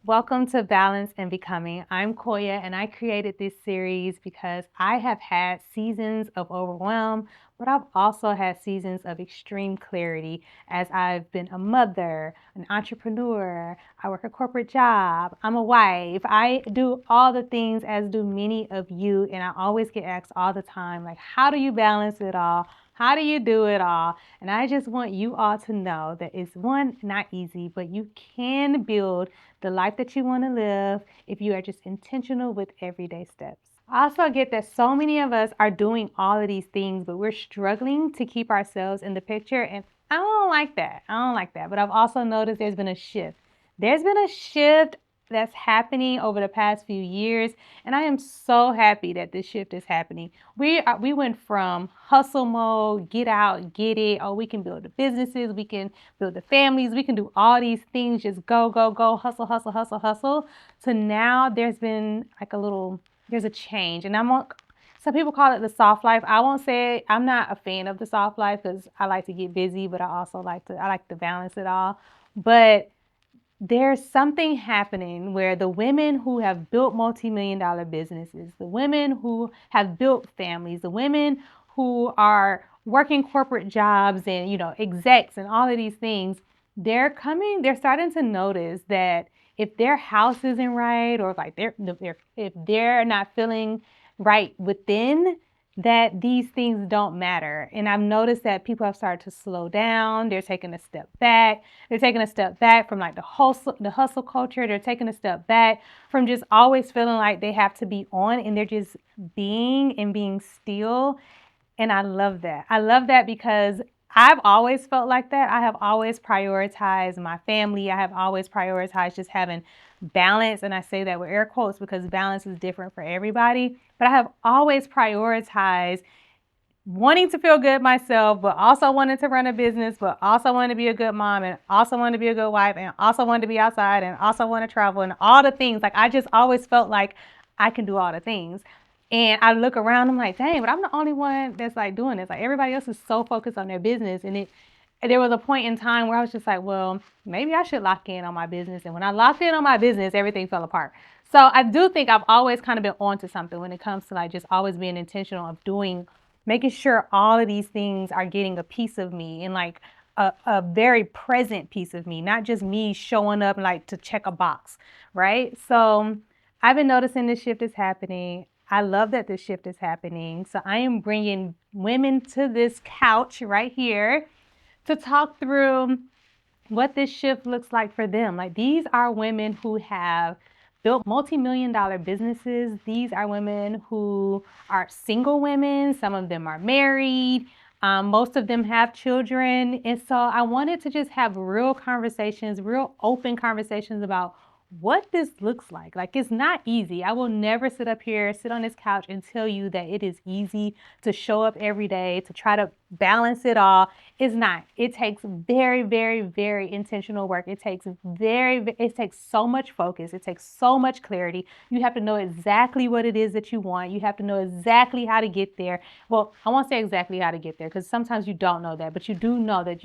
Welcome to Balance and Becoming. I'm Coya, and I created this series because I have had seasons of overwhelm, but I've also had seasons of extreme clarity as I've been a mother, an entrepreneur, I work a corporate job, I'm a wife, I do all the things as do many of you, and I always get asked all the time, like, how do you balance it all? How do you do it all? And I just want you all to know that it's one, not easy, but you can build the life that you want to live if you are just intentional with everyday steps. I also get that so many of us are doing all of these things, but we're struggling to keep ourselves in the picture. And I don't like that. I don't like that. But I've also noticed there's been a shift. There's been a shift that's happening over the past few years, and I am so happy that this shift is happening. We went from hustle mode, get out, get it. Oh, we can build the businesses, we can build the families, we can do all these things, just go, go, go, hustle, hustle, hustle, hustle. So now there's been like there's a change, and some people call it the soft life. I won't say it. I'm not a fan of the soft life because I like to get busy, but I like to balance it all. But there's something happening where the women who have built multi-million dollar businesses, the women who have built families, the women who are working corporate jobs and, execs and all of these things, they're starting to notice that if their house isn't right, or like if they're not feeling right within, that these things don't matter. And I've noticed that people have started to slow down. They're taking a step back. They're taking a step back from like the hustle culture. They're taking a step back from just always feeling like they have to be on, and they're just being still. And I love that. I love that because I've always felt like that. I have always prioritized my family. I have always prioritized just having balance. And I say that with air quotes because balance is different for everybody. But I have always prioritized wanting to feel good myself, but also wanting to run a business, but also wanting to be a good mom, and also wanting to be a good wife, and also wanting to be outside, and also want to travel, and all the things. Like, I just always felt like I can do all the things. And I look around, I'm like, dang, but I'm the only one that's like doing this. Like, everybody else is so focused on their business. There was a point in time where I was just like, well, maybe I should lock in on my business. And when I locked in on my business, everything fell apart. So I do think I've always kind of been onto something when it comes to like just always being intentional of making sure all of these things are getting a piece of me, and like a very present piece of me, not just me showing up like to check a box, right? So I've been noticing this shift is happening. I love that this shift is happening. So I am bringing women to this couch right here to talk through what this shift looks like for them. Like, these are women who have built multi-million dollar businesses. These are women who are single women. Some of them are married. Most of them have children. And so I wanted to just have real conversations, real open conversations about what this looks like. Like, it's not easy. I will never sit on this couch and tell you that it is easy to show up every day, to try to balance it all. It's not. It takes very, very, very intentional work. It takes so much focus. It takes so much clarity. You have to know exactly what it is that you want. You have to know exactly how to get there. Well, I won't say exactly how to get there because sometimes you don't know that, but you do know that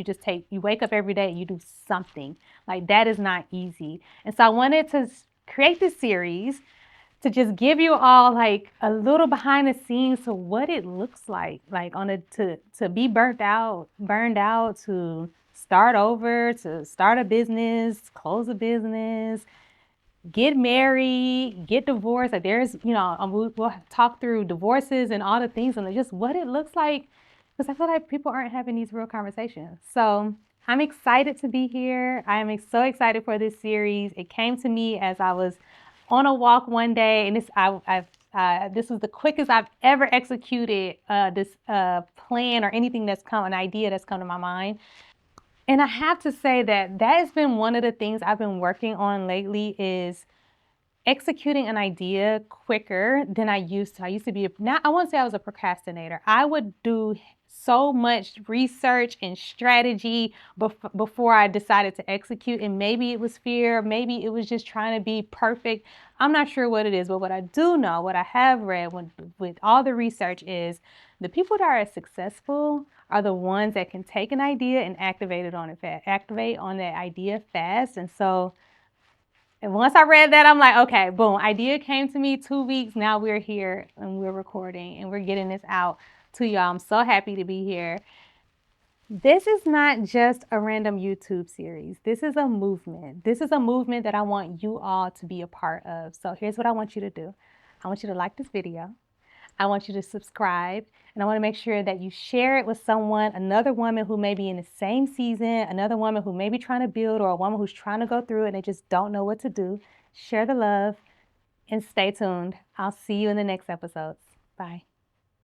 you wake up every day and you do something. Like, that is not easy. And so I wanted to create this series to just give you all like a little behind the scenes to what it looks like to be burned out, to start over, to start a business, close a business, get married, get divorced. Like, we'll talk through divorces and all the things and just what it looks like, because I feel like people aren't having these real conversations. So I'm excited to be here. I am so excited for this series. It came to me as I was on a walk one day, and this was the quickest I've ever executed this plan or anything an idea that's come to my mind. And I have to say that has been one of the things I've been working on lately, is executing an idea quicker than I used to. I used to be, not, I won't say I was a procrastinator. I would do so much research and strategy before I decided to execute. And maybe it was fear, maybe it was just trying to be perfect. I'm not sure what it is, but what I do know, what I have read with all the research, is the people that are successful are the ones that can take an idea and activate on that idea fast. And so And once I read that, I'm like, okay, boom, idea came to me 2 weeks. Now we're here and we're recording and we're getting this out to y'all. I'm so happy to be here. This is not just a random YouTube series. This is a movement. This is a movement that I want you all to be a part of. So here's what I want you to do. I want you to like this video. I want you to subscribe, and I want to make sure that you share it with someone, another woman who may be in the same season, another woman who may be trying to build, or a woman who's trying to go through it and they just don't know what to do. Share the love and stay tuned. I'll see you in the next episodes. Bye.